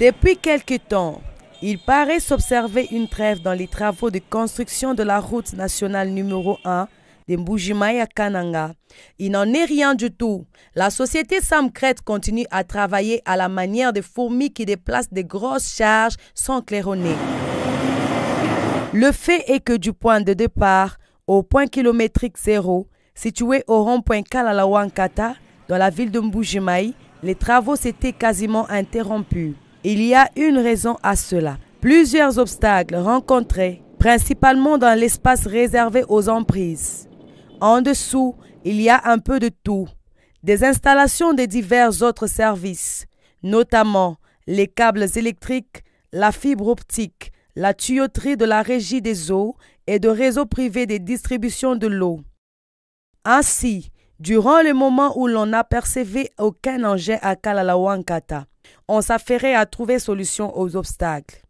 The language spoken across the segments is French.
Depuis quelque temps, il paraît s'observer une trêve dans les travaux de construction de la route nationale numéro 1 de Mbuji-Mayi à Kananga. Il n'en est rien du tout. La société Samcret continue à travailler à la manière des fourmis qui déplacent des grosses charges sans claironner. Le fait est que du point de départ au point kilométrique 0, situé au rond-point Kalalawankata, dans la ville de Mbuji-Mayi, les travaux s'étaient quasiment interrompus. Il y a une raison à cela. Plusieurs obstacles rencontrés, principalement dans l'espace réservé aux emprises. En dessous, il y a un peu de tout. Des installations de divers autres services, notamment les câbles électriques, la fibre optique, la tuyauterie de la régie des eaux et de réseaux privés de distribution de l'eau. Ainsi, durant le moment où l'on n'apercevait aucun engin à Kalalawankata, on s'affairait à trouver solution aux obstacles.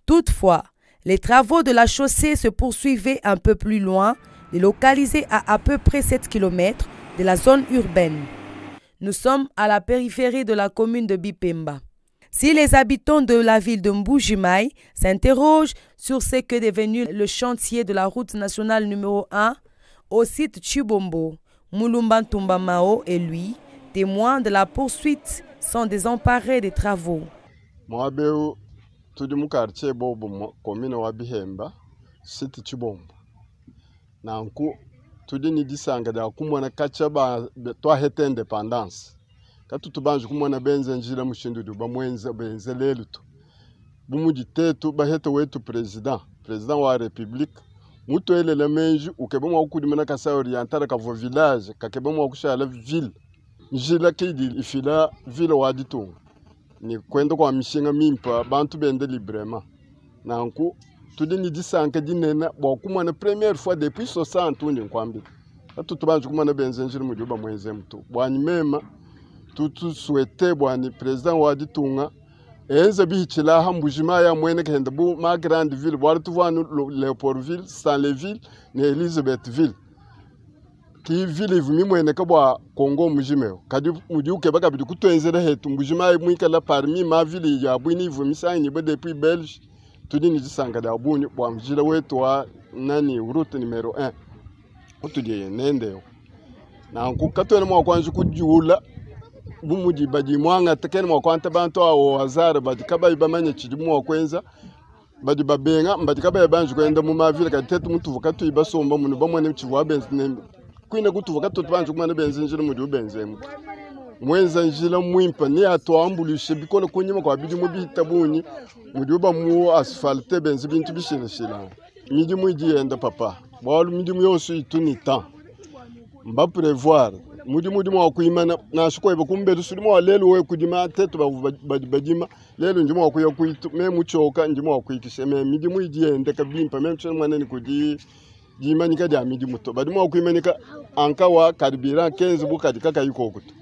Toutefois, les travaux de la chaussée se poursuivaient un peu plus loin, localisés à peu près 7 km de la zone urbaine. Nous sommes à la périphérie de la commune de Bipemba. Si les habitants de la ville de Mbuji-Mayi s'interrogent sur ce qu'est devenu le chantier de la route nationale numéro 1 au site Chibombo, Mulumba Ntumba Mao et lui, témoins de la poursuite, sont désemparés des travaux. Mwabeu tudi mu quartier bobo commune wa Bihemba site Chibombo. Nanku tudi ni disanga da kumwana kacha ba twa hete independence. Katu tubanje kumwana benze njira mushindudu bamwenza benze leluto. Bumuji tetu ba hete wetu president wa republique. Mutu elele menju ukebe mwa kudimana kasa oriental ka vo village kakebe mwa kushala ville. Njila kidi ifila ville waditunga. Ni kwenda kwa mishinga mimpa bantu bende librement. Nanku tudi ni disanka dinena bokumana première fois depuis 60 ndi kwambi. Katu tubanje kumwana benze njira mujuba mwenze mtu. Bwani mema tutu souhaiter bwani president waditunga enze bichila ha Mbuji-Mayi mwene kenda bu ma grande ville bwari tuvanu Leopoldville, Stanleyville ne Elizabethville ki ville vumi mwene kabwa Kongo mujimeo kadi mujuke baka bidu kutwenzera hetu Mbuji-Mayi mwikala parmi ma ville ya bwini vumi sanyi ba depuis Belge tudi ni disanga da buni bwa mjira wetu wa nani route numero 1 utudie nendeo na nkukatwena mwa kwanju kujula bumuji badi mwanga tekeni mwa kwanta bantu awo hazara badi kaba ibamanya chidimu wa kwenza badi babenga badi kaba yabanju kwenda mu mavile katetu muntu vukatu ibasomba munu bamwane mchivu abenzi nembe kwina kutu vukatu tubanju kumana benzi njira mudi ubenze mtu mwenza njira mwimpa ni atuambulishe bikono kunyima kwa bidi mubita buni mudi uba mu asfalte benzi bintu bishira midi mwiji yenda papa bwalu midi myosu ituni tan mba prevoir mudi mwa kuimana na shukwa ibakumbe sudimo wa lelo we kudima tetu badima lelo njimo wa kuya kuitu me muchoka njimo wa kuikishe me midi mwiji yenda kabimpa me mchana mwanani kudi jimanika ja midi muto badimo wa kuimanika anka wa karibira 15 buka dikaka yuko kutu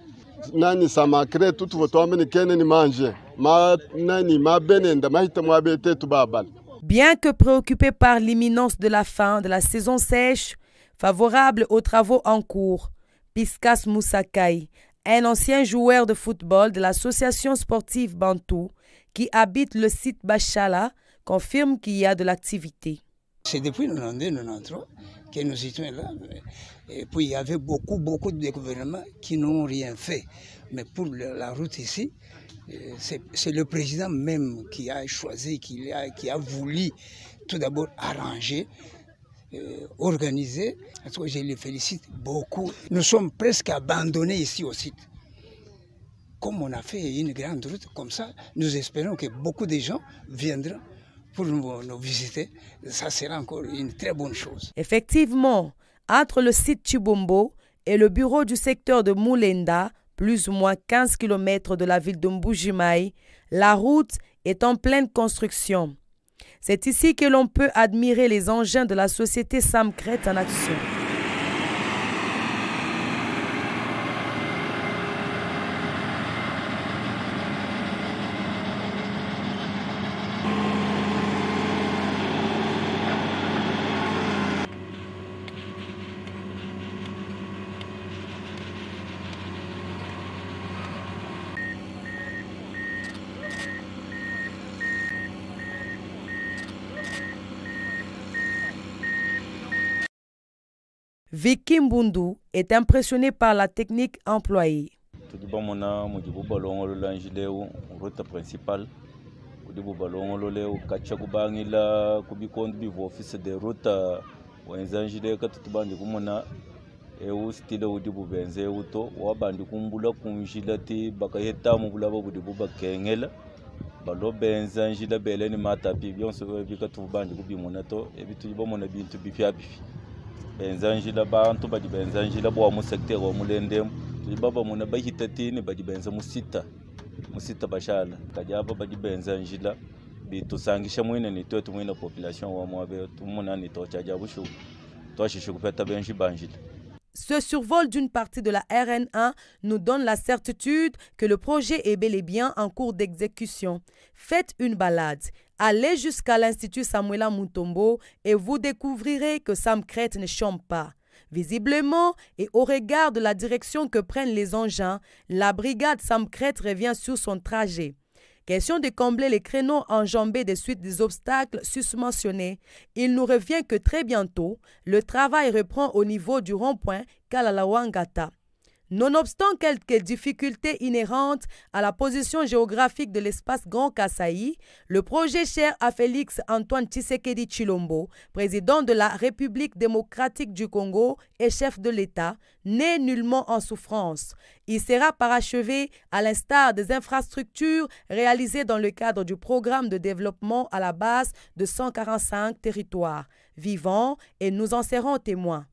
nani samakre tutu voto amene kene ni manje ma nani ma benenda mahita mwa betetu babal. Bien que préoccupé par l'imminence de la fin de la saison sèche, favorable aux travaux en cours, Piskas Moussakai, un ancien joueur de football de l'association sportive Bantou qui habite le site Bachala, confirme qu'il y a de l'activité. C'est depuis 1992-1993 que nous étions là. Et puis il y avait beaucoup de gouvernements qui n'ont rien fait. Mais pour la route ici, c'est le président même qui a choisi, qui a voulu tout d'abord arranger, organiser. Je les félicite beaucoup. Nous sommes presque abandonnés ici au site. Comme on a fait une grande route comme ça, nous espérons que beaucoup de gens viendront pour nous visiter. Ça sera encore une très bonne chose. Effectivement, entre le site Chibombo et le bureau du secteur de Mulenda, plus ou moins 15 km de la ville de Mbuji-Mayi, la route est en pleine construction. C'est ici que l'on peut admirer les engins de la société Samcret en action. Vicky Mbundu est impressionné par la technique employée. Eu stile udi bubenze uto wabandi kumbula kunjila ti bakayeta mubula budi bubakengela balo benza njila beleni matapi byonso bikatu bandi kubimuna to ebitu bomona bintu bipyabifi benza njila bantu badi benza njila bo mu secteur wa mulendem baba muna bahitatini badi benza musita bashala kajaba badi benza njila bitu sangisha mwine ni to tumwina population wa mwabe tumuna ni to chaja bushu to shishu feta benji banjila. Ce survol d'une partie de la RN1 nous donne la certitude que le projet est bel et bien en cours d'exécution. Faites une balade, allez jusqu'à l'Institut Samuela Mutombo et vous découvrirez que Samcrète ne chôme pas. Visiblement, et au regard de la direction que prennent les engins, la brigade Samcrète revient sur son trajet. Question de combler les créneaux enjambés des suites des obstacles susmentionnés, il nous revient que très bientôt, le travail reprend au niveau du rond-point Kalalawangata. Nonobstant quelques difficultés inhérentes à la position géographique de l'espace Grand Kasaï, le projet cher à Félix Antoine Tshisekedi Tshilombo, président de la République démocratique du Congo et chef de l'État, n'est nullement en souffrance. Il sera parachevé à l'instar des infrastructures réalisées dans le cadre du programme de développement à la base de 145 territoires vivants et nous en serons témoins.